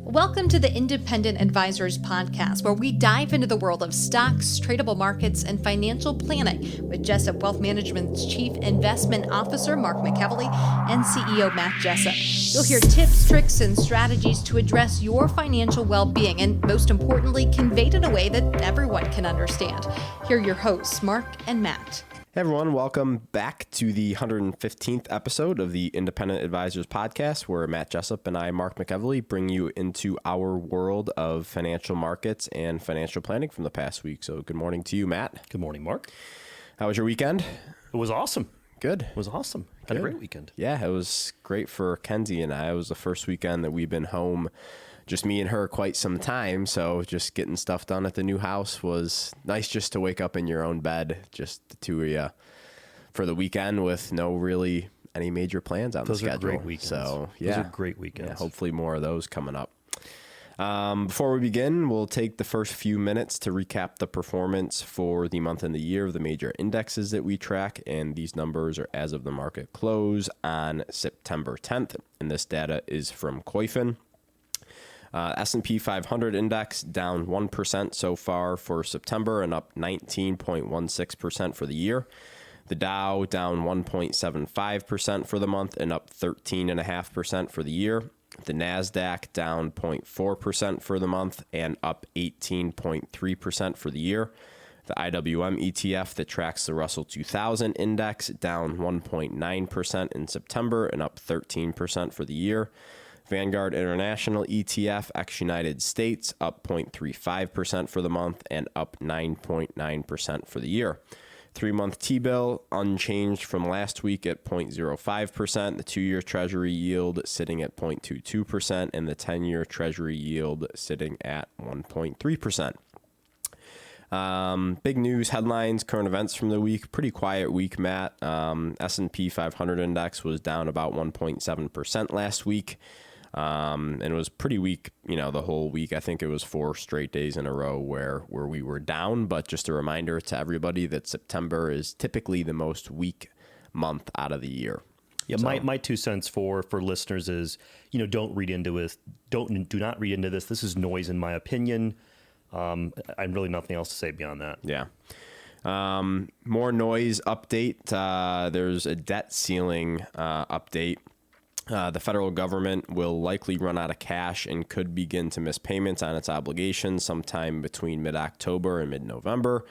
Welcome to the Independent Advisors Podcast, where we dive into the world of stocks, tradable markets, and financial planning with Jessup Wealth Management's Chief Investment Officer, Mark McEvely, and CEO, Matt Jessup. You'll hear tips, tricks, and strategies to address your financial well-being and, most importantly, conveyed in a way that everyone can understand. Here are your hosts, Mark and Matt. Hey everyone, welcome back to the 115th episode of the Independent Advisors Podcast, where Matt Jessup and I, Mark McEvely, bring you into our world of financial markets and financial planning from the past week. So good morning to you, Matt. Good morning, Mark. How was your weekend? It was awesome. Good. It was awesome. Had a great weekend. Yeah, it was great for Kenzie and I. It was the first weekend that we've been home, just me and her, quite some time. So just getting stuff done at the new house was nice, just to wake up in your own bed, just the two of you for the weekend with no really any major plans on the schedule. Those are great weekends. So yeah, those are great weekends. Yeah, hopefully more of those coming up. Before we begin, we'll take the first few minutes to recap the performance for the month and the year of the major indexes that we track. And these numbers are as of the market close on September 10th. And this data is from Koifin. S&P 500 index down 1% so far for September and up 19.16% for the year. The Dow down 1.75% for the month and up 13.5% for the year. The NASDAQ down 0.4% for the month and up 18.3% for the year. The IWM ETF that tracks the Russell 2000 index down 1.9% in September and up 13% for the year. Vanguard International ETF ex-United States up 0.35% for the month and up 9.9% for the year. 3-month T-bill unchanged from last week at 0.05%. The 2-year Treasury yield sitting at 0.22% and the 10-year Treasury yield sitting at 1.3%. Big news headlines, current events from the week. Pretty quiet week, Matt. S&P 500 index was down about 1.7% last week. And it was pretty weak, the whole week. I think it was 4 straight days in a row where we were down. But just a reminder to everybody that September is typically the most weak month out of the year. Yeah, so my 2 cents for listeners is, don't read into it. Do not read into this. This is noise, in my opinion. I'm really nothing else to say beyond that. Yeah. More noise update. There's a debt ceiling update. The federal government will likely run out of cash and could begin to miss payments on its obligations sometime between mid-October and mid-November.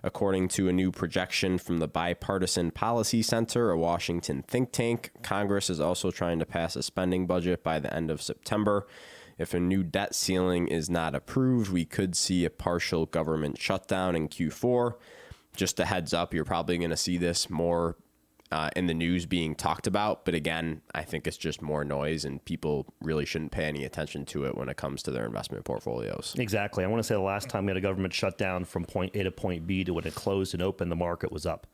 According to a new projection from the Bipartisan Policy Center, a Washington think tank, Congress is also trying to pass a spending budget by the end of September. If a new debt ceiling is not approved, we could see a partial government shutdown in Q4. Just a heads up, you're probably going to see this more in the news being talked about. But again, I think it's just more noise and people really shouldn't pay any attention to it when it comes to their investment portfolios. Exactly. I want to say the last time we had a government shutdown from point A to point B to when it closed and opened, the market was up.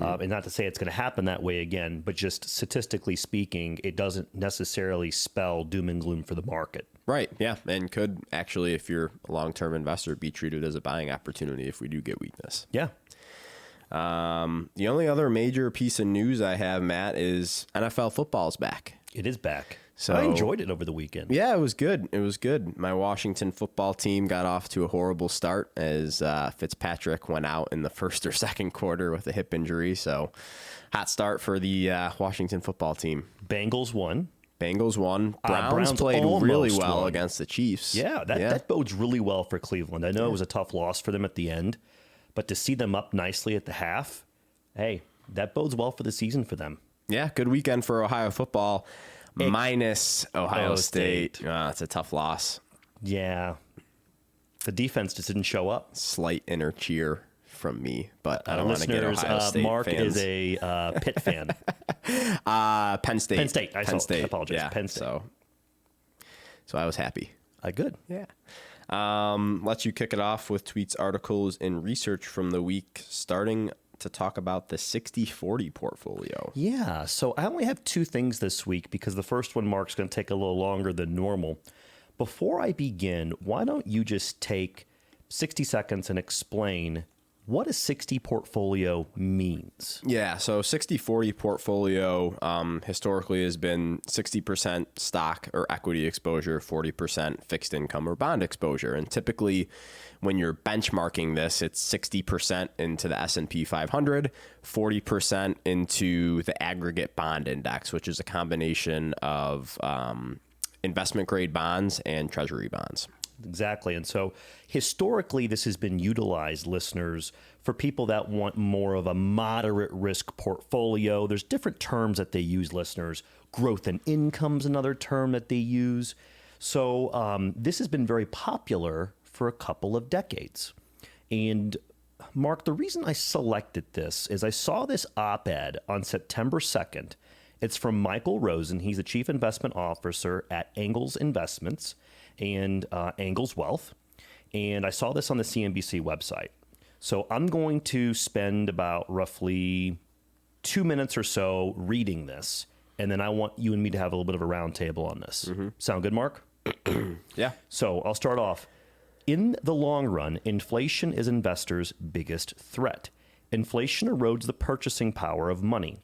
And not to say it's going to happen that way again, but just statistically speaking, it doesn't necessarily spell doom and gloom for the market. Right. Yeah. And could actually, if you're a long-term investor, be treated as a buying opportunity if we do get weakness. Yeah. The only other major piece of news I have, Matt, is NFL football's back. It is back. So I enjoyed it over the weekend. Yeah, it was good. It was good. My Washington football team got off to a horrible start as Fitzpatrick went out in the first or second quarter with a hip injury. So hot start for the Washington football team. Bengals won. Browns played really well against the Chiefs. Yeah, that bodes really well for Cleveland. I know it was a tough loss for them at the end, but to see them up nicely at the half, hey, that bodes well for the season for them. Yeah, good weekend for Ohio football, minus Ohio State. It's a tough loss. Yeah. The defense just didn't show up. Slight inner cheer from me, but I don't want to get Ohio State Mark fans. is a Pitt fan. Penn State. Penn State. I apologize. Yeah, Penn State. So I was happy. Good. Yeah. Let you kick it off with tweets, articles, and research from the week, starting to talk about the 60-40 portfolio. Yeah, so I only have 2 things this week because the first one, Mark's going to take a little longer than normal. Before I begin, why don't you just take 60 seconds and explain what a 60 portfolio means. Yeah, so 60-40 portfolio historically has been 60% stock or equity exposure, 40% fixed income or bond exposure. And typically when you're benchmarking this, it's 60% into the S&P 500, 40% into the aggregate bond index, which is a combination of investment grade bonds and treasury bonds. Exactly. And so historically, this has been utilized, listeners, for people that want more of a moderate risk portfolio. There's different terms that they use, listeners. Growth and income's another term that they use. So this has been very popular for a couple of decades. And Mark, the reason I selected this is I saw this op-ed on September 2nd. It's from Michael Rosen. He's the Chief Investment Officer at Angles Investments and Angles Wealth. And I saw this on the CNBC website. So I'm going to spend about roughly 2 minutes or so reading this. And then I want you and me to have a little bit of a round table on this. Mm-hmm. Sound good, Mark? Yeah. So I'll start off. In the long run, inflation is investors' biggest threat. Inflation erodes the purchasing power of money.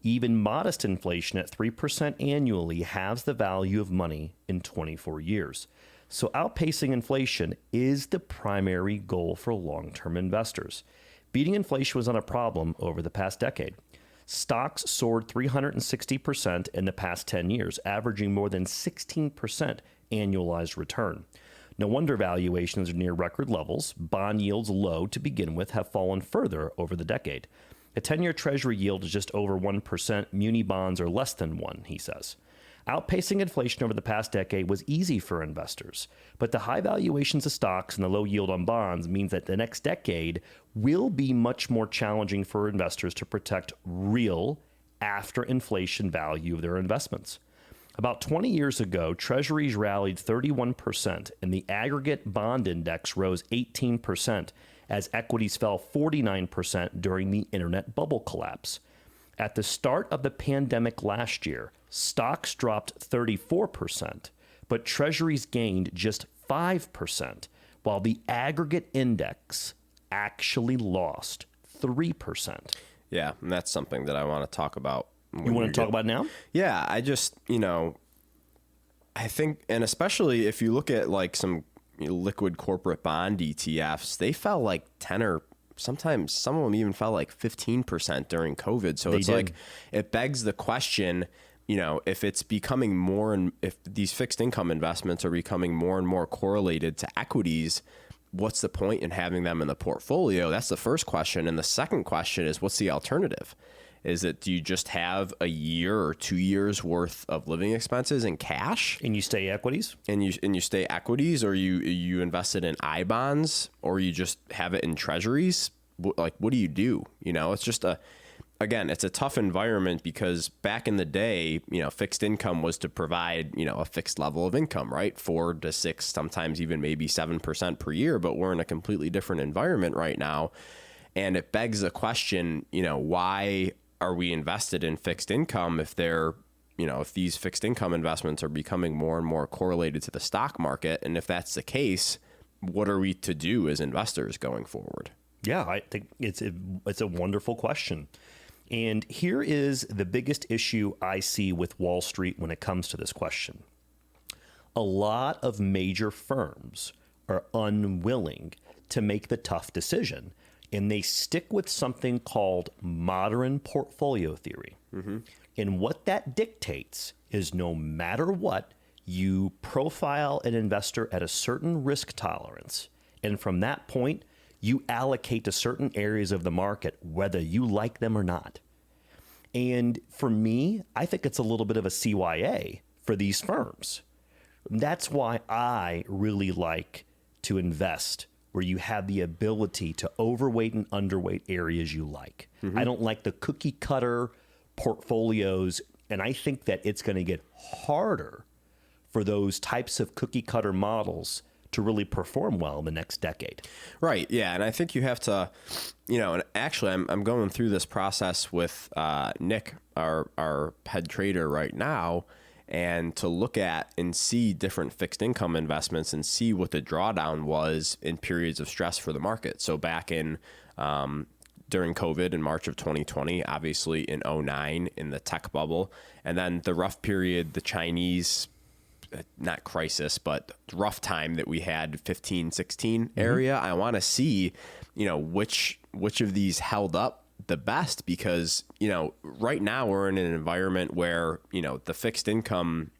Even modest inflation at 3% annually halves the value of money in 24 years. So outpacing inflation is the primary goal for long-term investors. Beating inflation was not a problem over the past decade. Stocks soared 360% in the past 10 years, averaging more than 16% annualized return. No wonder valuations are near record levels. Bond yields, low to begin with, have fallen further over the decade. A 10-year Treasury yield is just over 1%. Muni bonds are less than 1%, he says. Outpacing inflation over the past decade was easy for investors, but the high valuations of stocks and the low yield on bonds means that the next decade will be much more challenging for investors to protect real after-inflation value of their investments. About 20 years ago, Treasuries rallied 31%, and the aggregate bond index rose 18%, as equities fell 49% during the internet bubble collapse. At the start of the pandemic last year, stocks dropped 34%, but Treasuries gained just 5%, while the aggregate index actually lost 3%. Yeah, and that's something that I want to talk about. You want to talk about now? Yeah, I just, I think, and especially if you look at like some liquid corporate bond ETFs, they fell like 10 or sometimes some of them even fell like 15% during COVID. So it's like, it begs the question, if it's becoming more, and if these fixed income investments are becoming more and more correlated to equities, what's the point in having them in the portfolio? That's the first question. And the second question is, what's the alternative? Is it, do you just have a year or 2 years worth of living expenses in cash? And you stay equities? And you stay equities, or you invest it in I bonds, or you just have it in treasuries? Like, what do you do? It's just it's a tough environment, because back in the day, fixed income was to provide, a fixed level of income, right? 4 to 6, sometimes even maybe 7% per year, but we're in a completely different environment right now. And it begs the question, why are we invested in fixed income if they're, if these fixed income investments are becoming more and more correlated to the stock market? And if that's the case, what are we to do as investors going forward? Yeah, I think it's a wonderful question. And here is the biggest issue I see with Wall Street when it comes to this question. A lot of major firms are unwilling to make the tough decision, and they stick with something called modern portfolio theory. Mm-hmm. And what that dictates is, no matter what, you profile an investor at a certain risk tolerance. And from that point, you allocate to certain areas of the market, whether you like them or not. And for me, I think it's a little bit of a CYA for these firms. That's why I really like to invest where you have the ability to overweight and underweight areas you like. Mm-hmm. I don't like the cookie cutter portfolios, and I think that it's going to get harder for those types of cookie cutter models to really perform well in the next decade. Right. Yeah. And I think you have to, and actually I'm going through this process with Nick, our head trader right now. and to look at and see different fixed income investments and see what the drawdown was in periods of stress for the market. So back in during COVID in March of 2020, obviously in 2009 in the tech bubble, and then the rough period, the Chinese, not crisis, but rough time that we had 15, 16 area. I want to see, which of these held up the best, because, right now we're in an environment where, the fixed income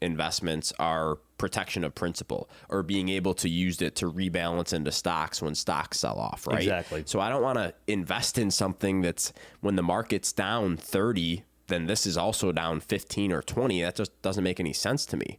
investments are protection of principal, or being able to use it to rebalance into stocks when stocks sell off, right? Exactly. So I don't want to invest in something that's, when the market's down 30, then this is also down 15 or 20. That just doesn't make any sense to me,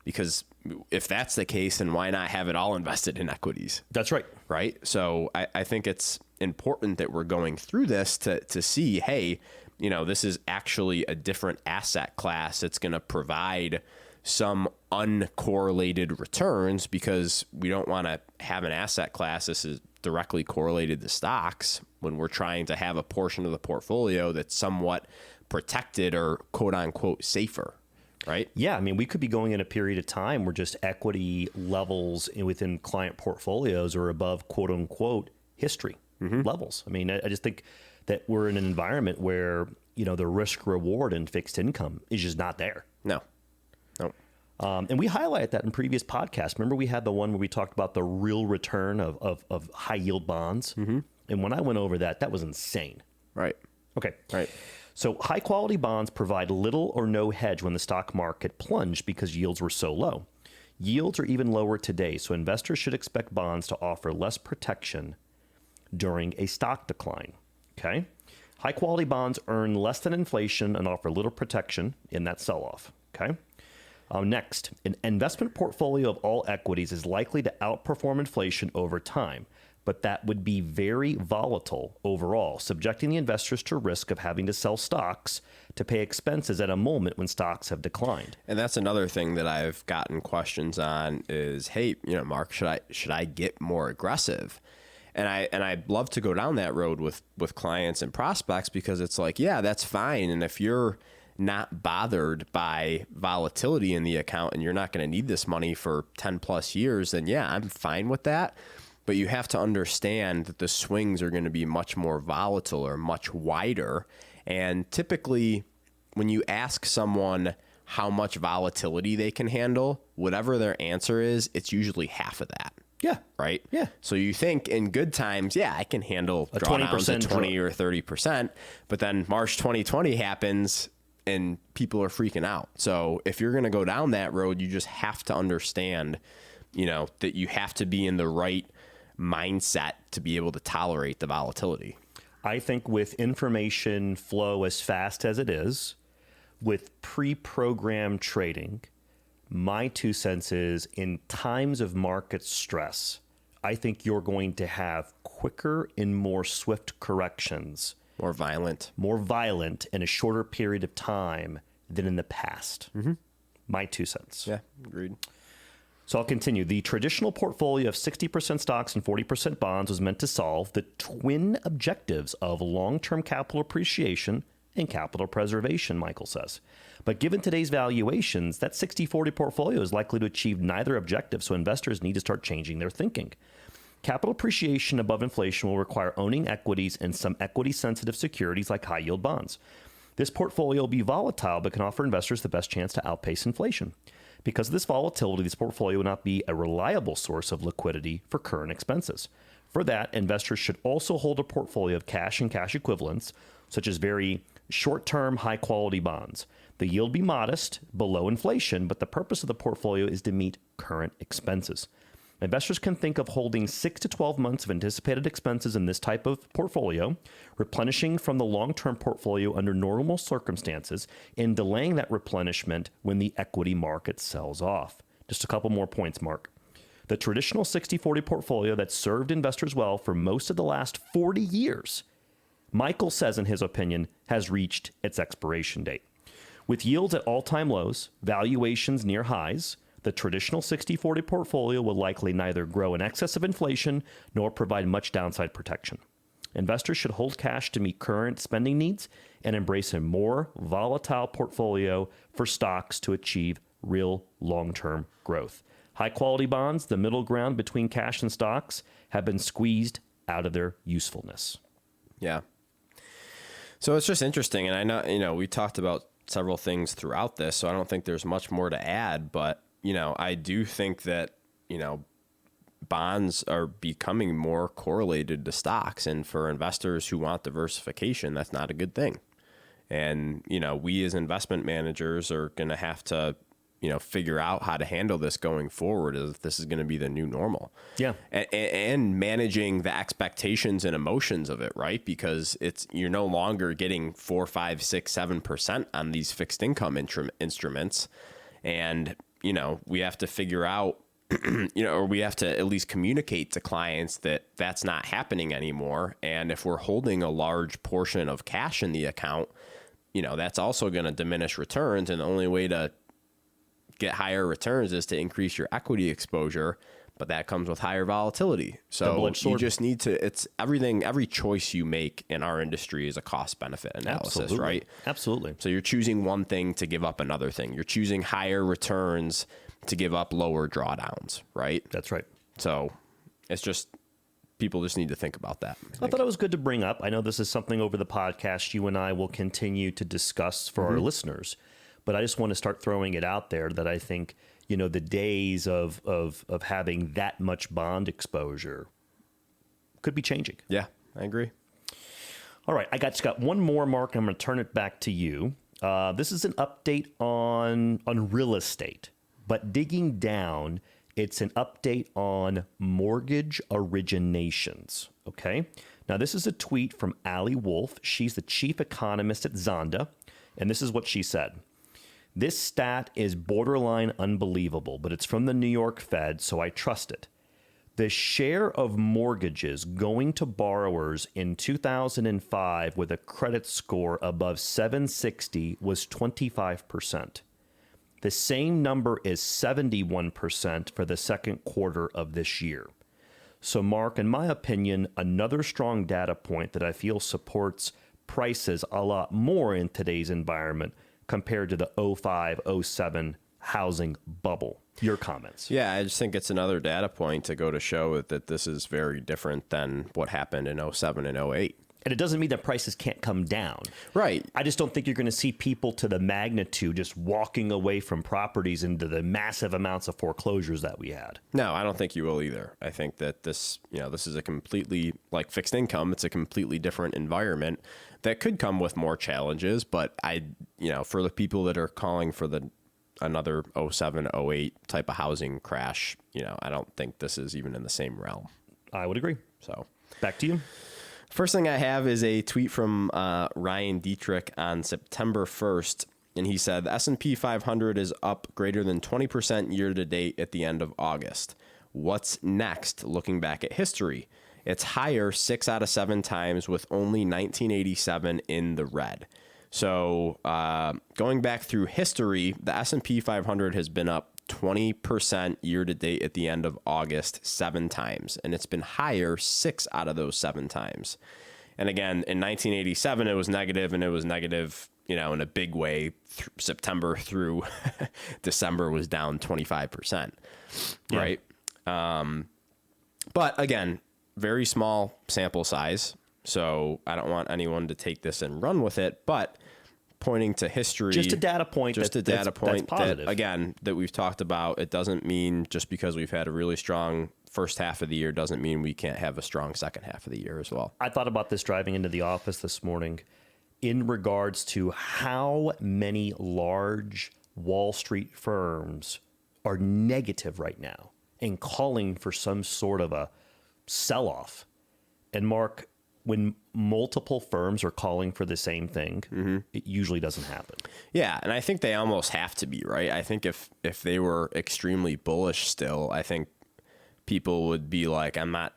because if that's the case, then why not have it all invested in equities? That's right. Right. So I think it's important that we're going through this to see, hey, this is actually a different asset class that's going to provide some uncorrelated returns, because we don't want to have an asset class this is directly correlated to stocks when we're trying to have a portion of the portfolio that's somewhat protected or quote unquote safer. Right. Yeah. I mean, we could be going in a period of time where just equity levels within client portfolios are above quote unquote history levels. I mean, I just think that we're in an environment where, the risk reward in fixed income is just not there. No. And we highlighted that in previous podcasts. Remember, we had the one where we talked about the real return of high yield bonds. And when I went over that, that was insane. Right. Okay. Right. So high quality bonds provide little or no hedge when the stock market plunged because yields were so low. Yields are even lower today, so investors should expect bonds to offer less protection during a stock decline. Okay? High quality bonds earn less than inflation and offer little protection in that sell-off. Okay? Next, an investment portfolio of all equities is likely to outperform inflation over time, but that would be very volatile overall, subjecting the investors to risk of having to sell stocks to pay expenses at a moment when stocks have declined. And that's another thing that I've gotten questions on is, hey, Mark, should I get more aggressive? And I'd love to go down that road with clients and prospects, because it's like, yeah, that's fine. And if you're not bothered by volatility in the account and you're not going to need this money for 10 plus years, then yeah, I'm fine with that. But you have to understand that the swings are going to be much more volatile or much wider. And typically when you ask someone how much volatility they can handle, whatever their answer is, it's usually half of that. Yeah. Right? Yeah. So you think in good times, yeah, I can handle drawdowns at 20 or 30%. But then March 2020 happens and people are freaking out. So if you're going to go down that road, you just have to understand, that you have to be in the right mindset to be able to tolerate the volatility. I think with information flow as fast as it is, with pre-programmed trading, my 2 cents is, in times of market stress, I think you're going to have quicker and more swift corrections. More violent in a shorter period of time than in the past. My 2 cents. Yeah, agreed. So I'll continue. The traditional portfolio of 60% stocks and 40% bonds was meant to solve the twin objectives of long-term capital appreciation and capital preservation, Michael says. But given today's valuations, that 60-40 portfolio is likely to achieve neither objective, so investors need to start changing their thinking. Capital appreciation above inflation will require owning equities and some equity-sensitive securities like high-yield bonds. This portfolio will be volatile, but can offer investors the best chance to outpace inflation. Because of this volatility, this portfolio will not be a reliable source of liquidity for current expenses. For that, investors should also hold a portfolio of cash and cash equivalents, such as very short-term, high-quality bonds. The yield be modest, below inflation, but the purpose of the portfolio is to meet current expenses. Investors can think of holding 6 to 12 months of anticipated expenses in this type of portfolio, replenishing from the long-term portfolio under normal circumstances, and delaying that replenishment when the equity market sells off. Just a couple more points, Mark. The traditional 60-40 portfolio that served investors well for most of the last 40 years, Michael says in his opinion, has reached its expiration date. With yields at all-time lows, valuations near highs, the traditional 60-40 portfolio will likely neither grow in excess of inflation nor provide much downside protection. Investors should hold cash to meet current spending needs and embrace a more volatile portfolio for stocks to achieve real long-term growth. High-quality bonds, the middle ground between cash and stocks, have been squeezed out of their usefulness. Yeah. So it's just interesting. And I know, we talked about several things throughout this, so I don't think there's much more to add. But, I do think that, bonds are becoming more correlated to stocks. And for investors who want diversification, that's not a good thing. And, we as investment managers are going to have to, figure out how to handle this going forward, as this is going to be the new normal. Yeah. And managing the expectations and emotions of it, right? Because you're no longer getting 4, 5, 6, 7% on these fixed income instruments. And, we have to figure out, or we have to at least communicate to clients that that's not happening anymore. And if we're holding a large portion of cash in the account, that's also going to diminish returns. And the only way to get higher returns is to increase your equity exposure, but that comes with higher volatility. So you just need to, it's everything, every choice you make in our industry is a cost benefit analysis, Absolutely. right? Absolutely. So you're choosing one thing to give up another thing. You're choosing higher returns to give up lower drawdowns, right? That's right. So it's just, people just need to think about that. I thought it was good to bring up. I know this is something over the podcast you and I will continue to discuss for our listeners, but I just want to start throwing it out there that I think, the days of having that much bond exposure could be changing. Yeah, I agree. All right. I just got one more, Mark. I'm going to turn it back to you. This is an update on real estate, but digging down, it's an update on mortgage originations. Okay. Now, this is a tweet from Allie Wolf. She's the chief economist at Zonda. And this is what she said. This stat is borderline unbelievable, but it's from the New York Fed, so I trust it. The share of mortgages going to borrowers in 2005 with a credit score above 760 was 25%. The same number is 71% for the second quarter of this year. So, Mark, in my opinion, another strong data point that I feel supports prices a lot more in today's environment compared to the 05, 07 housing bubble. Your comments? Yeah, I just think it's another data point to go to show that this is very different than what happened in 07 and 08. And it doesn't mean that prices can't come down. Right. I just don't think you're going to see people to the magnitude just walking away from properties into the massive amounts of foreclosures that we had. No, I don't think you will either. I think that this is a completely, like fixed income, it's a completely different environment that could come with more challenges. But for the people that are calling for another 07, 08 type of housing crash, I don't think this is even in the same realm. I would agree. So back to you. First thing I have is a tweet from Ryan Dietrich on September 1st, and he said, the S&P 500 is up greater than 20% year to date at the end of August. What's next? Looking back at history, it's higher 6 out of 7 times with only 1987 in the red. So going back through history, the S&P 500 has been up 20% year to date at the end of August 7 times, and it's been higher 6 out of those 7 times. And again, in 1987, it was negative, and it was negative, in a big way. September through December was down 25%, right? But again, very small sample size, so I don't want anyone to take this and run with it, but pointing to history, just a data point, that's positive. that we've talked about. It doesn't mean just because we've had a really strong first half of the year doesn't mean we can't have a strong second half of the year as well. I thought about this driving into the office this morning in regards to how many large Wall Street firms are negative right now and calling for some sort of a sell-off. And Mark, when multiple firms are calling for the same thing, it usually doesn't happen. Yeah, and I think they almost have to be, right? I think if they were extremely bullish still, I think people would be like, I'm not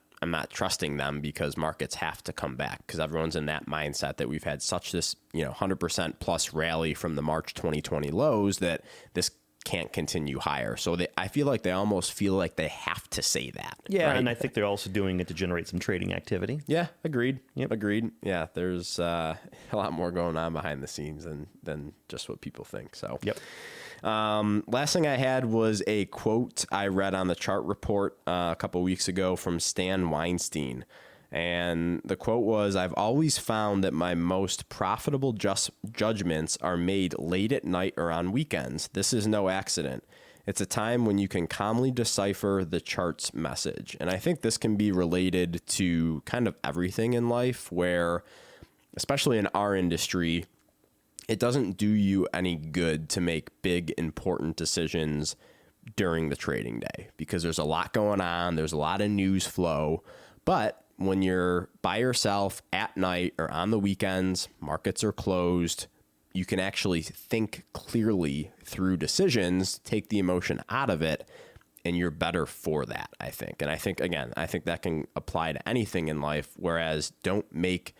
trusting them because markets have to come back, because everyone's in that mindset that we've had such this 100% plus rally from the March 2020 lows that this can't continue higher. So I feel like they almost feel like they have to say that. Yeah, right? and I think they're also doing it to generate some trading activity. Yeah, agreed. Yep. Agreed. Yeah, there's a lot more going on behind the scenes than just what people think. So, Yep. Last thing I had was a quote I read on the chart report a couple weeks ago from Stan Weinstein. And the quote was, "I've always found that my most profitable judgments are made late at night or on weekends. This is no accident. It's a time when you can calmly decipher the chart's message." And I think this can be related to kind of everything in life where, especially in our industry, it doesn't do you any good to make big, important decisions during the trading day because there's a lot going on. There's a lot of news flow. But when you're by yourself at night or on the weekends, markets are closed, you can actually think clearly through decisions, take the emotion out of it, and you're better for that, I think. And I think that can apply to anything in life, whereas don't make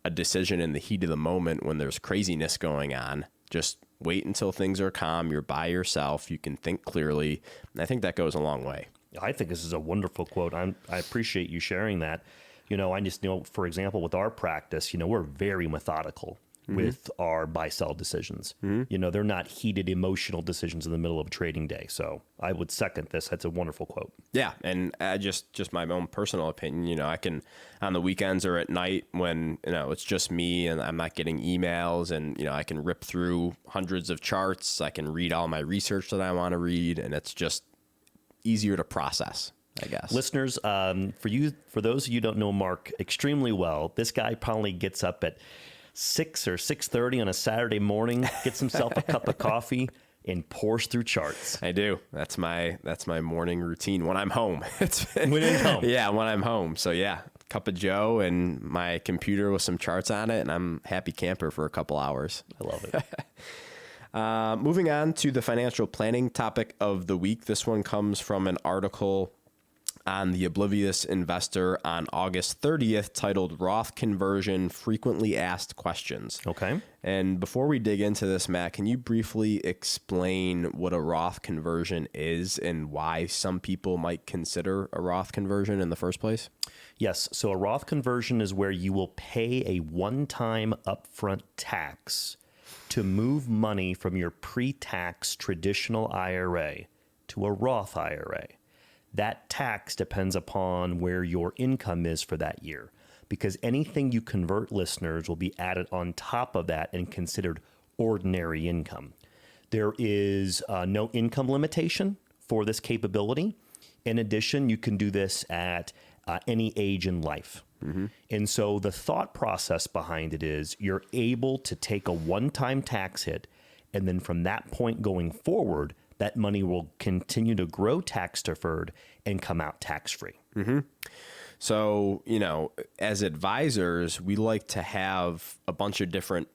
a decision in the heat of the moment when there's craziness going on. Just wait until things are calm, you're by yourself, you can think clearly, and I think that goes a long way. I think this is a wonderful quote. I appreciate you sharing that. I just know, for example, with our practice, we're very methodical with our buy-sell decisions. They're not heated, emotional decisions in the middle of a trading day. So I would second this. That's a wonderful quote. Yeah, and just my own personal opinion, I can, on the weekends or at night when, it's just me and I'm not getting emails and, I can rip through hundreds of charts. I can read all my research that I want to read, and it's just easier to process, I guess. Listeners, for those of you who don't know Mark extremely well, this guy probably gets up at 6 or 6:30 on a Saturday morning, gets himself a cup of coffee, and pours through charts. I do. That's my morning routine when I'm home. When you're home. Yeah, when I'm home. So yeah, cup of Joe and my computer with some charts on it, and I'm happy camper for a couple hours. I love it. Moving on to the financial planning topic of the week. This one comes from an article on The Oblivious Investor on August 30th titled Roth Conversion Frequently Asked Questions. Okay. And before we dig into this, Matt, can you briefly explain what a Roth conversion is and why some people might consider a Roth conversion in the first place? Yes. So a Roth conversion is where you will pay a one-time upfront tax to move money from your pre-tax traditional IRA to a Roth IRA. That tax depends upon where your income is for that year, because anything you convert, listeners, will be added on top of that and considered ordinary income. There is no income limitation for this capability. In addition, you can do this at any age in life. And so the thought process behind it is you're able to take a one-time tax hit, and then from that point going forward, that money will continue to grow tax deferred and come out tax free. So, as advisors, we like to have a bunch of different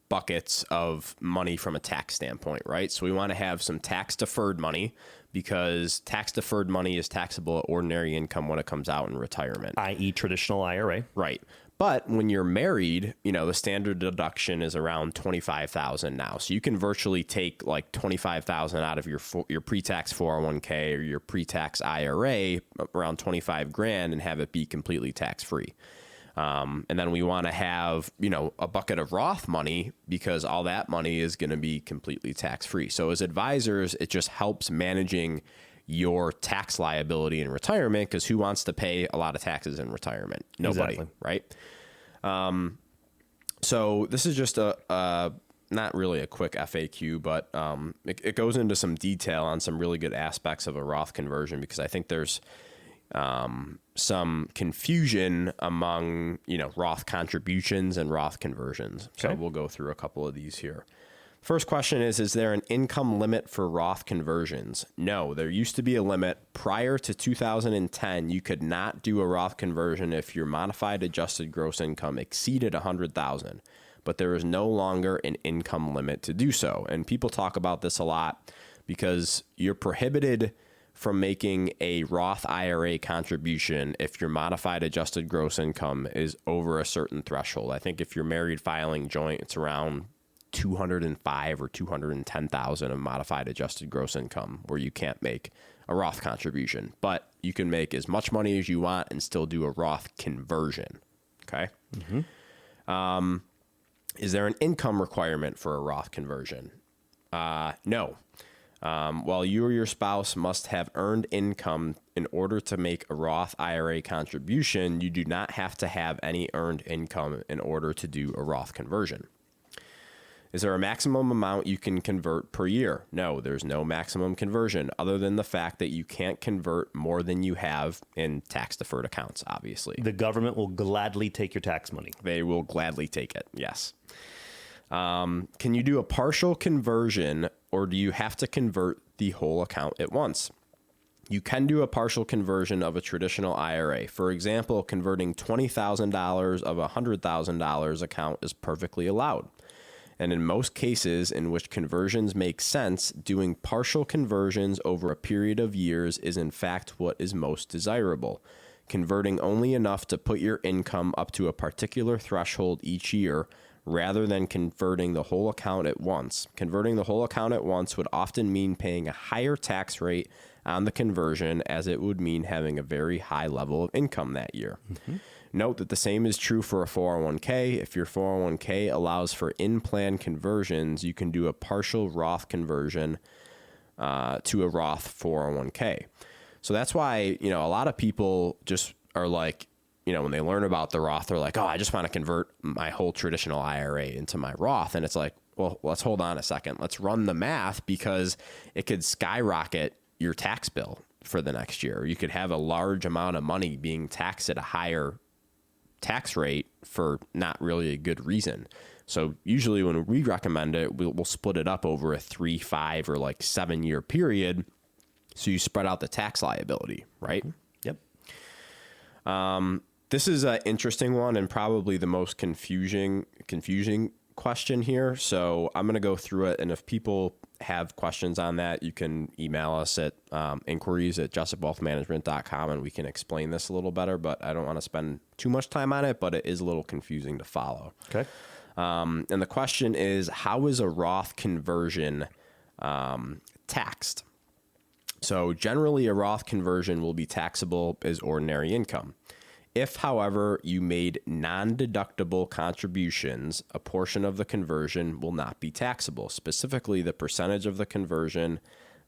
buckets of money from a tax standpoint, right? So we want to have some tax deferred money because tax deferred money is taxable at ordinary income when it comes out in retirement, i.e. traditional IRA. Right. But when you're married, the standard deduction is around $25,000 now. So you can virtually take like $25,000 out of your pre-tax 401k or your pre-tax IRA, around $25,000, and have it be completely tax-free. And then we want to have, a bucket of Roth money because all that money is going to be completely tax-free. So as advisors, it just helps managing your tax liability in retirement, because who wants to pay a lot of taxes in retirement? Nobody, Exactly. Right? So this is just not really a quick FAQ, but it goes into some detail on some really good aspects of a Roth conversion, because I think there's some confusion among, Roth contributions and Roth conversions. So Okay. we'll go through a couple of these here. First question is there an income limit for Roth conversions? No, there used to be a limit. Prior to 2010, you could not do a Roth conversion if your modified adjusted gross income exceeded $100,000, but there is no longer an income limit to do so. And people talk about this a lot because you're prohibited from making a Roth IRA contribution if your modified adjusted gross income is over a certain threshold. I think if you're married filing joint, it's around 205 or 210,000 of modified adjusted gross income where you can't make a Roth contribution, but you can make as much money as you want and still do a Roth conversion. Okay. Is there an income requirement for a Roth conversion? No. While you or your spouse must have earned income in order to make a Roth IRA contribution, you do not have to have any earned income in order to do a Roth conversion. Is there a maximum amount you can convert per year? No, there's no maximum conversion other than the fact that you can't convert more than you have in tax-deferred accounts, obviously. The government will gladly take your tax money. They will gladly take it, yes. Can you do a partial conversion, or do you have to convert the whole account at once? You can do a partial conversion of a traditional IRA. For example, converting $20,000 of a $100,000 account is perfectly allowed. And in most cases in which conversions make sense, doing partial conversions over a period of years is in fact what is most desirable. Converting only enough to put your income up to a particular threshold each year, rather than converting the whole account at once. Converting the whole account at once would often mean paying a higher tax rate on the conversion, as it would mean having a very high level of income that year. Note that the same is true for a 401k. If your 401k allows for in-plan conversions, you can do a partial Roth conversion to a Roth 401k. So that's why, a lot of people just are like, when they learn about the Roth, they're like, oh, I just want to convert my whole traditional IRA into my Roth. And it's like, well, let's hold on a second. Let's run the math, because it could skyrocket your tax bill for the next year. You could have a large amount of money being taxed at a higher tax rate for not really a good reason. So usually when we recommend it, we'll split it up over a 3, 5, or 7 year period. So you spread out the tax liability, right? Yep. This is an interesting one and probably the most confusing question here. So I'm going to go through it. And if people have questions on that, you can email us at inquiries@jessupwealthmanagement.com, and we can explain this a little better, but I don't want to spend too much time on it, but it is a little confusing to follow. Okay. And the question is, how is a Roth conversion taxed? So generally a Roth conversion will be taxable as ordinary income. If, however, you made non-deductible contributions, a portion of the conversion will not be taxable. Specifically, the percentage of the conversion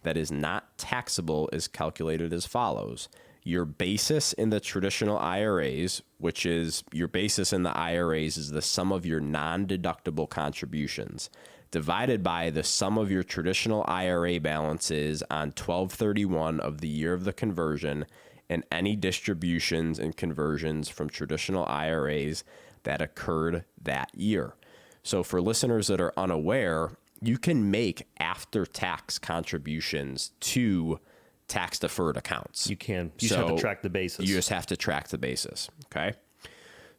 that is not taxable is calculated as follows. Your basis in the traditional IRAs, which is your basis in the IRAs is the sum of your non-deductible contributions, divided by the sum of your traditional IRA balances on 12/31 of the year of the conversion, and any distributions and conversions from traditional IRAs that occurred that year. So for listeners that are unaware, you can make after-tax contributions to tax-deferred accounts. You can. You just have to track the basis. You just have to track the basis, okay?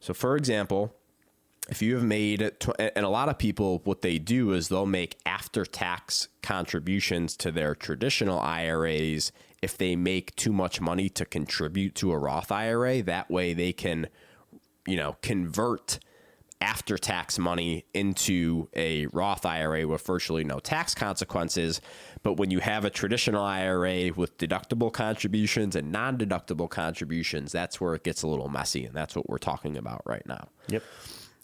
So for example, if you have made, and a lot of people, what they do is they'll make after-tax contributions to their traditional IRAs if they make too much money to contribute to a Roth IRA. That way they can, convert after-tax money into a Roth IRA with virtually no tax consequences. But when you have a traditional IRA with deductible contributions and non-deductible contributions, that's where it gets a little messy, and that's what we're talking about right now. Yep.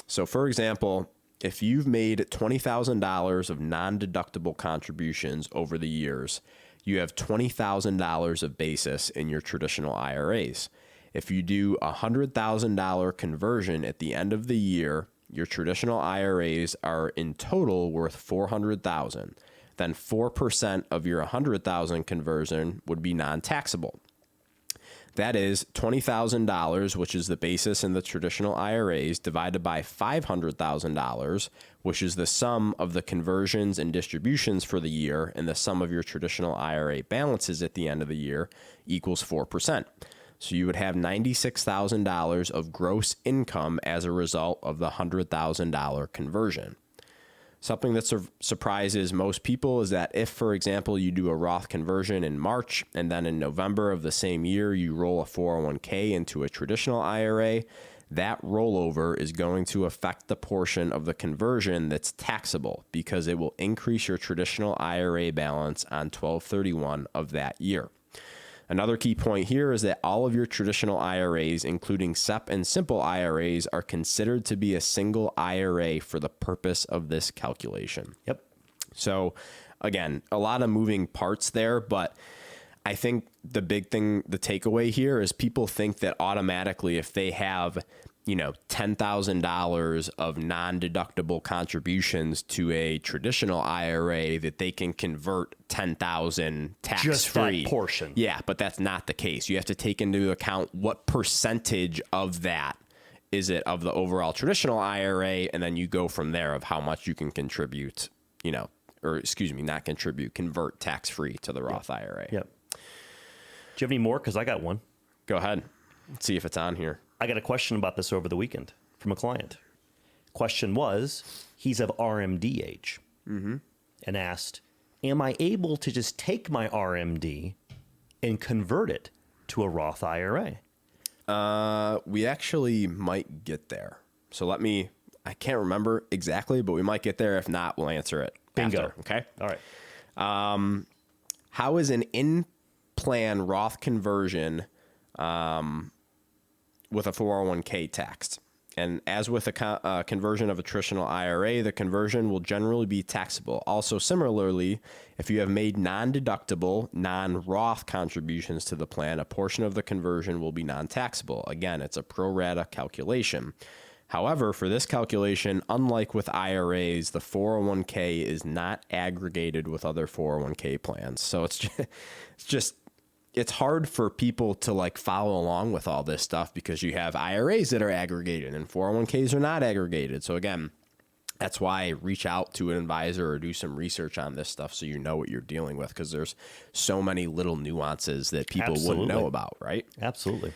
So, for example, if you've made $20,000 of non-deductible contributions over the years, you have $20,000 of basis in your traditional IRAs. If you do a $100,000 conversion at the end of the year, your traditional IRAs are in total worth $400,000. Then 4% of your $100,000 conversion would be non-taxable. That is $20,000, which is the basis in the traditional IRAs, divided by $500,000, which is the sum of the conversions and distributions for the year, and the sum of your traditional IRA balances at the end of the year equals 4%. So you would have $96,000 of gross income as a result of the $100,000 conversion. Something that surprises most people is that if, for example, you do a Roth conversion in March and then in November of the same year, you roll a 401k into a traditional IRA, that rollover is going to affect the portion of the conversion that's taxable because it will increase your traditional IRA balance on 12/31 of that year. Another key point here is that all of your traditional IRAs, including SEP and simple IRAs, are considered to be a single IRA for the purpose of this calculation. Yep. So again, a lot of moving parts there, but I think the big thing, the takeaway here is people think that automatically if they have, $10,000 of non-deductible contributions to a traditional IRA that they can convert 10,000 tax-free. Just that portion. Yeah, but that's not the case. You have to take into account what percentage of that is it of the overall traditional IRA, and then you go from there of how much you can contribute, not contribute, convert tax-free to the Roth IRA. Yep. Do you have any more? Because I got one. Go ahead. Let's see if it's on here. I got a question about this over the weekend from a client. Question was, he's of RMD age and asked, am I able to just take my RMD and convert it to a Roth IRA? We actually might get there. So I can't remember exactly, but we might get there. If not, we'll answer it. Bingo. After, okay. All right. How is an in-plan Roth conversion with a 401k taxed? And as with a conversion of a traditional IRA, the conversion will generally be taxable. Also, similarly, if you have made non-deductible, non-Roth contributions to the plan, a portion of the conversion will be non-taxable. Again, it's a pro rata calculation. However, for this calculation, unlike with IRAs, the 401k is not aggregated with other 401k plans. So it's hard for people to follow along with all this stuff because you have IRAs that are aggregated and 401ks are not aggregated. So again, that's why reach out to an advisor or do some research on this stuff so you know what you're dealing with, because there's so many little nuances that people wouldn't know about, right? Absolutely.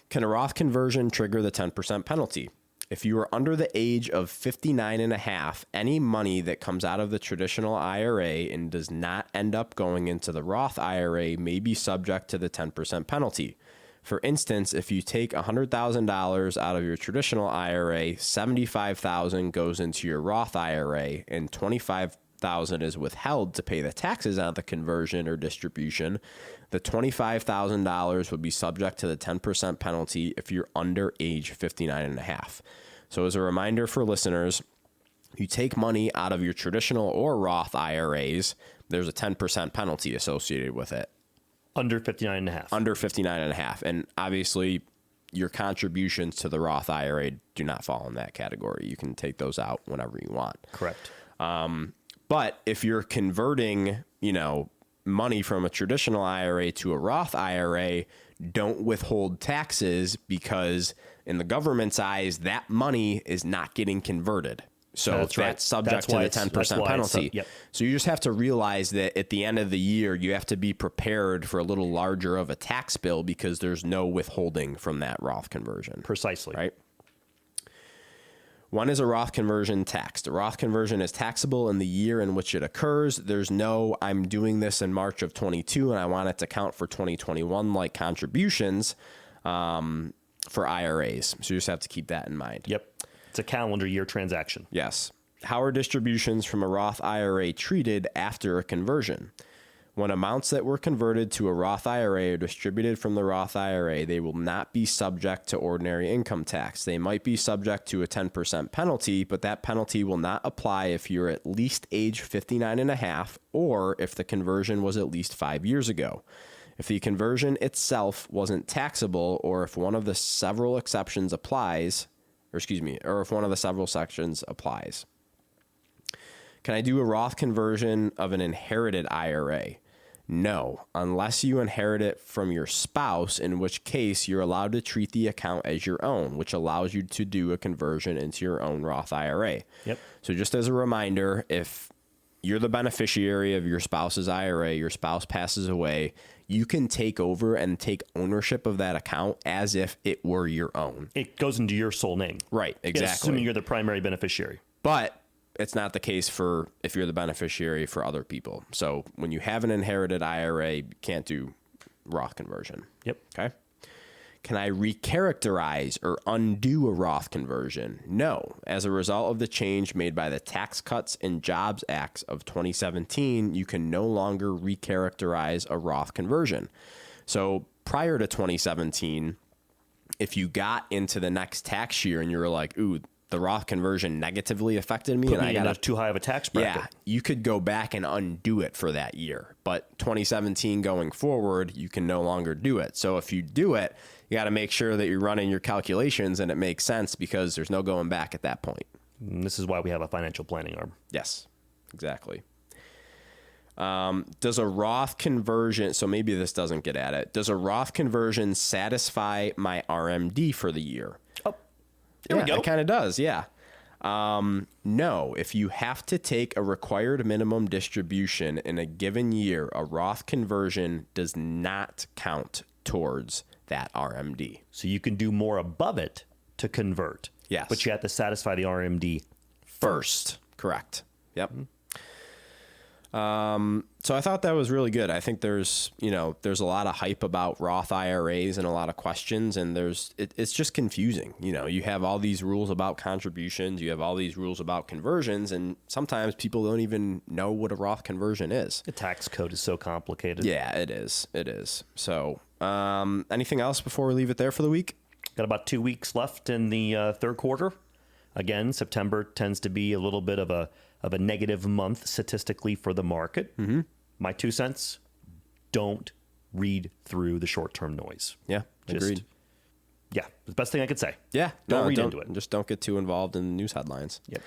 Can a Roth conversion trigger the 10% penalty? If you are under the age of 59 and a half, any money that comes out of the traditional IRA and does not end up going into the Roth IRA may be subject to the 10% penalty. For instance, if you take $100,000 out of your traditional IRA, $75,000 goes into your Roth IRA, and $25,000 is withheld to pay the taxes on the conversion or distribution, the $25,000 would be subject to the 10% penalty if you're under age 59 and a half. So as a reminder for listeners, you take money out of your traditional or Roth IRAs, there's a 10% penalty associated with it. Under 59 and a half. Under 59 and a half. And obviously your contributions to the Roth IRA do not fall in that category. You can take those out whenever you want. Correct. But if you're converting, money from a traditional IRA to a Roth IRA, don't withhold taxes, because in the government's eyes, that money is not getting converted. So that's subject to the 10% penalty. Yep. So you just have to realize that at the end of the year, you have to be prepared for a little larger of a tax bill because there's no withholding from that Roth conversion. Precisely. Right? When is a Roth conversion taxed? A Roth conversion is taxable in the year in which it occurs. There's no, I'm doing this in March of 22 and I want it to count for 2021 like contributions for IRAs. So you just have to keep that in mind. Yep. It's a calendar year transaction. Yes. How are distributions from a Roth IRA treated after a conversion? When amounts that were converted to a Roth IRA are distributed from the Roth IRA, they will not be subject to ordinary income tax. They might be subject to a 10% penalty, but that penalty will not apply if you're at least age 59 and a half, or if the conversion was at least 5 years ago. If the conversion itself wasn't taxable, or if one of the several exceptions applies, or if one of the several sections applies. Can I do a Roth conversion of an inherited IRA? No, unless you inherit it from your spouse, in which case you're allowed to treat the account as your own, which allows you to do a conversion into your own Roth IRA. Yep. So just as a reminder, if you're the beneficiary of your spouse's IRA, your spouse passes away, you can take over and take ownership of that account as if it were your own. It goes into your sole name. Right, exactly. Assuming you're the primary beneficiary. But it's not the case for if you're the beneficiary for other people. So when you have an inherited IRA, you can't do Roth conversion. Yep. Okay. Can I recharacterize or undo a Roth conversion? No. As a result of the change made by the Tax Cuts and Jobs Acts of 2017, you can no longer recharacterize a Roth conversion. So prior to 2017, if you got into the next tax year and you were like, ooh, the Roth conversion negatively affected me, Put and me I got too high of a tax bracket. yeah, you could go back and undo it for that year. But 2017 going forward, you can no longer do it. So if you do it, you got to make sure that you're running your calculations and it makes sense, because there's no going back at that point. And this is why we have a financial planning arm. Yes, exactly. Does a Roth conversion, so maybe this doesn't get at it, does a Roth conversion satisfy my RMD for the year? Oh, there we go. It kind of does, yeah. No, if you have to take a required minimum distribution in a given year, a Roth conversion does not count towards that RMD. So you can do more above it to convert. Yes. But you have to satisfy the RMD First. Correct. Yep. So I thought that was really good. I think there's a lot of hype about Roth IRAs and a lot of questions, and it's just confusing. You have all these rules about contributions, you have all these rules about conversions, and sometimes people don't even know what a Roth conversion is. The tax code is so complicated. Yeah, it is. It is. So, anything else before we leave it there for the week? Got about 2 weeks left in the third quarter. Again, September tends to be a little bit of a negative month statistically for the market. Mm-hmm. My 2 cents, don't read through the short-term noise. Yeah, agreed. Yeah, the best thing I could say. Yeah, don't read into it. Just don't get too involved in the news headlines. Yep.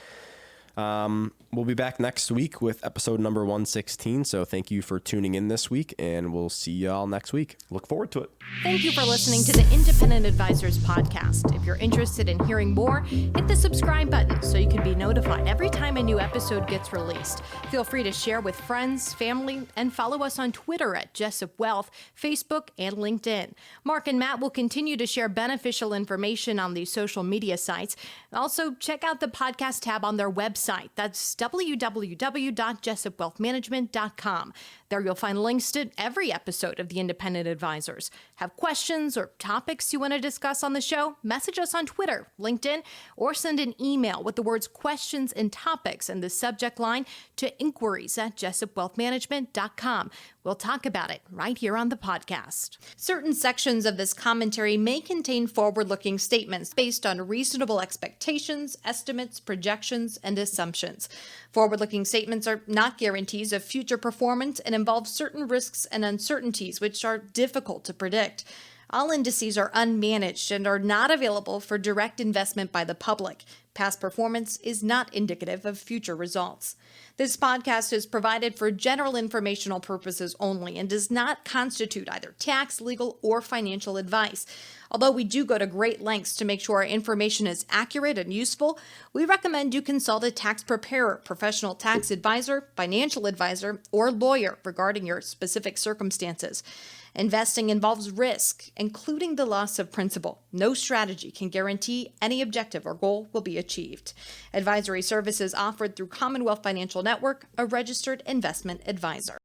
We'll be back next week with episode number 116. So thank you for tuning in this week, and we'll see y'all next week. Look forward to it. Thank you for listening to the Independent Advisors Podcast. If you're interested in hearing more, hit the subscribe button so you can be notified every time a new episode gets released. Feel free to share with friends, family, and follow us on Twitter at Jessup Wealth, Facebook, and LinkedIn. Mark and Matt will continue to share beneficial information on these social media sites. Also, check out the podcast tab on their website. That's www.jessupwealthmanagement.com. There you'll find links to every episode of The Independent Advisors. Have questions or topics you want to discuss on the show? Message us on Twitter, LinkedIn, or send an email with the words questions and topics in the subject line to inquiries@jessupwealthmanagement.com. We'll talk about it right here on the podcast. Certain sections of this commentary may contain forward-looking statements based on reasonable expectations, estimates, projections, and assumptions. Forward-looking statements are not guarantees of future performance and involve certain risks and uncertainties which are difficult to predict. All indices are unmanaged and are not available for direct investment by the public. Past performance is not indicative of future results. This podcast is provided for general informational purposes only and does not constitute either tax, legal, or financial advice. Although we do go to great lengths to make sure our information is accurate and useful, we recommend you consult a tax preparer, professional tax advisor, financial advisor, or lawyer regarding your specific circumstances. Investing involves risk, including the loss of principal. No strategy can guarantee any objective or goal will be achieved. Advisory services offered through Commonwealth Financial Network, a registered investment advisor.